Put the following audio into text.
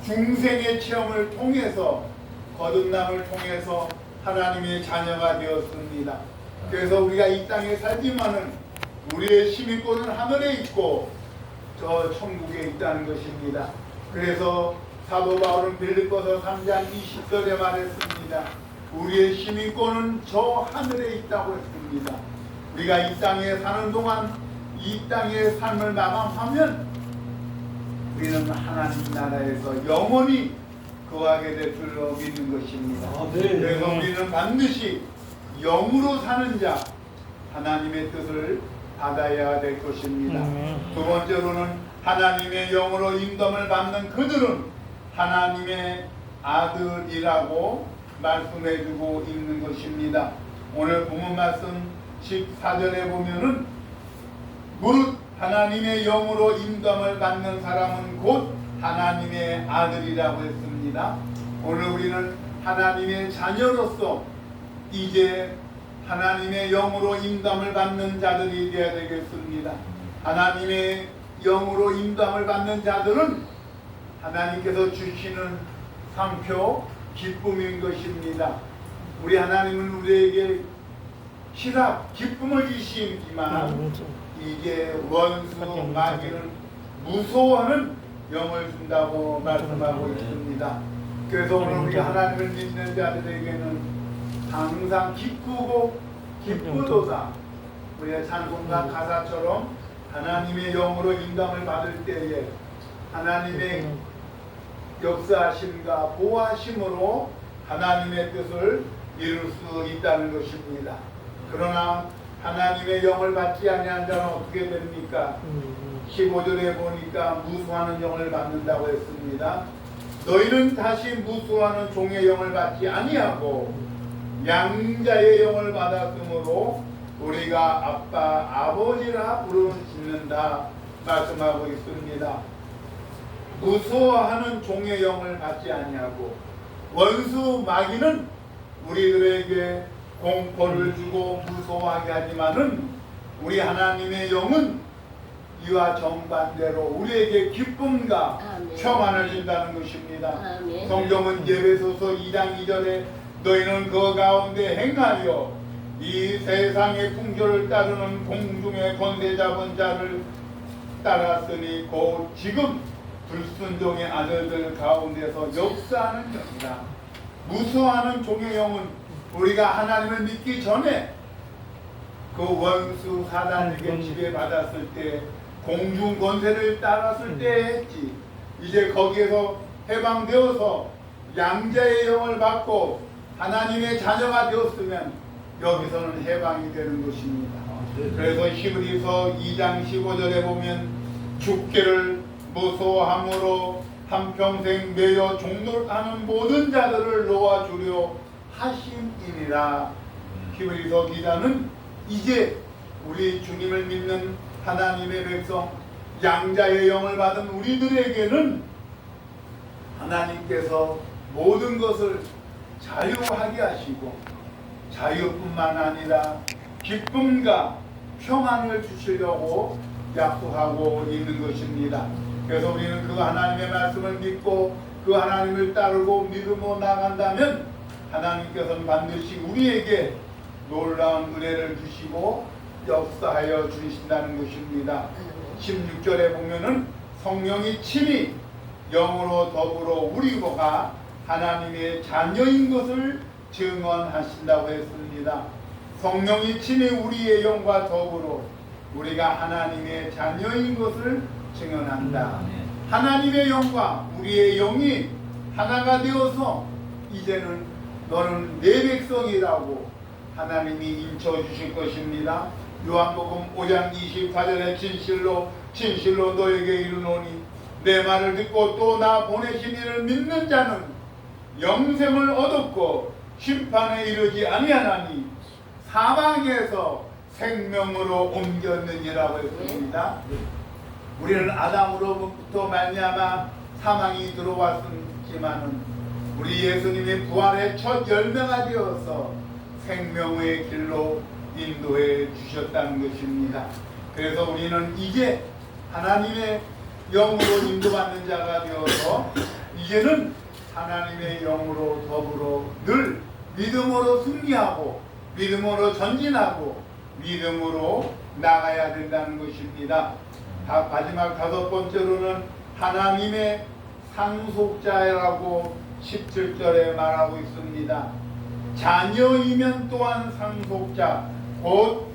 중생의 체험을 통해서 거듭남을 통해서 하나님의 자녀가 되었습니다. 그래서 우리가 이 땅에 살지만은 우리의 시민권은 하늘에 있고 저 천국에 있다는 것입니다. 그래서 사도 바울은 빌립보서 3장 20절에 말했습니다. 우리의 시민권은 저 하늘에 있다고 했습니다. 우리가 이 땅에 사는 동안 이 땅의 삶을 마감하면 우리는 하나님 나라에서 영원히 거하게 될 줄로 믿는 것입니다. 그래서 우리는 반드시 영으로 사는 자, 하나님의 뜻을 받아야 될 것입니다. 두 번째로는 하나님의 영으로 인도를 받는 그들은 하나님의 아들이라고 말씀해주고 있는 것입니다. 오늘 본문 말씀 14절에 보면은 무릇 하나님의 영으로 인도를 받는 사람은 곧 하나님의 아들이라고 했습니다. 오늘 우리는 하나님의 자녀로서 이제 하나님의 영으로 인도를 받는 자들이 되어야 되겠습니다. 하나님의 영으로 인도를 받는 자들은 하나님께서 주시는 상표, 기쁨인 것입니다. 우리 하나님은 우리에게 희락, 기쁨을 주시지만 이게 원수, 마귀는 무서워하는 영을 준다고 말씀하고 있습니다. 그래서 오늘 우리가 하나님을 믿는 자들에게는 항상 기쁘고 기쁘도다. 우리의 찬송가 가사처럼 하나님의 영으로 인도를 받을 때에 하나님의 역사하심과 보호하심으로 하나님의 뜻을 이룰 수 있다는 것입니다. 그러나 하나님의 영을 받지 아니한 자는 어떻게 됩니까? 15절에 보니까 무수하는 영을 받는다고 했습니다. 너희는 다시 무수하는 종의 영을 받지 아니하고 양자의 영을 받았으므로 우리가 아빠, 아버지라 부르짖는다 말씀하고 있습니다. 무수하는 종의 영을 받지 아니하고 원수 마귀는 우리들에게 공포를 주고 무서워하게 하지만은 우리 하나님의 영은 이와 정반대로 우리에게 기쁨과 평안을 준다는 것입니다. 성경은 예배소서 2장 2절에 너희는 그 가운데 행하여 이 세상의 풍조를 따르는 공중의 권세 잡은 자를 따랐으니 곧 지금 불순종의 아들들 가운데서 역사하는 영이다. 무서워하는 종의 영은 우리가 하나님을 믿기 전에 그 원수 사단에게 지배받았을 때 공중 권세를 따랐을 때 했지. 이제 거기에서 해방되어서 양자의 영을 받고 하나님의 자녀가 되었으면 여기서는 해방이 되는 것입니다. 그래서 히브리서 2장 15절에 보면 죽기를 무서워함으로 한평생 매여 종놀하는 모든 자들을 놓아주려 하심이니라. 히브리서 기자는 이제 우리 주님을 믿는 하나님의 백성 양자의 영을 받은 우리들에게는 하나님께서 모든 것을 자유하게 하시고 자유뿐만 아니라 기쁨과 평안을 주시려고 약속하고 있는 것입니다. 그래서 우리는 그 하나님의 말씀을 믿고 그 하나님을 따르고 믿음으로 나간다면 하나님께서는 반드시 우리에게 놀라운 은혜를 주시고 역사하여 주신다는 것입니다. 16절에 보면은 성령이 친히 영으로 더불어 우리가 하나님의 자녀인 것을 증언하신다고 했습니다. 성령이 친히 우리의 영과 더불어 우리가 하나님의 자녀인 것을 증언한다. 하나님의 영과 우리의 영이 하나가 되어서 이제는 너는 내 백성이라고 하나님이 인쳐주실 것입니다. 요한복음 5장 24절에 진실로 너에게 이르노니 내 말을 듣고 또 나 보내신 이를 믿는 자는 영생을 얻었고 심판에 이르지 아니하나니 사망에서 생명으로 옮겼느니라고 했습니다. 우리는 아담으로부터 말미암아 사망이 들어왔지만은 우리 예수님이 부활의 첫 열매가 되어서 생명의 길로 인도해 주셨다는 것입니다. 그래서 우리는 이제 하나님의 영으로 인도받는 자가 되어서 이제는 하나님의 영으로 더불어 늘 믿음으로 승리하고 믿음으로 전진하고 믿음으로 나가야 된다는 것입니다. 마지막 다섯 번째로는 하나님의 상속자라고 17절에 말하고 있습니다. 자녀이면 또한 상속자, 곧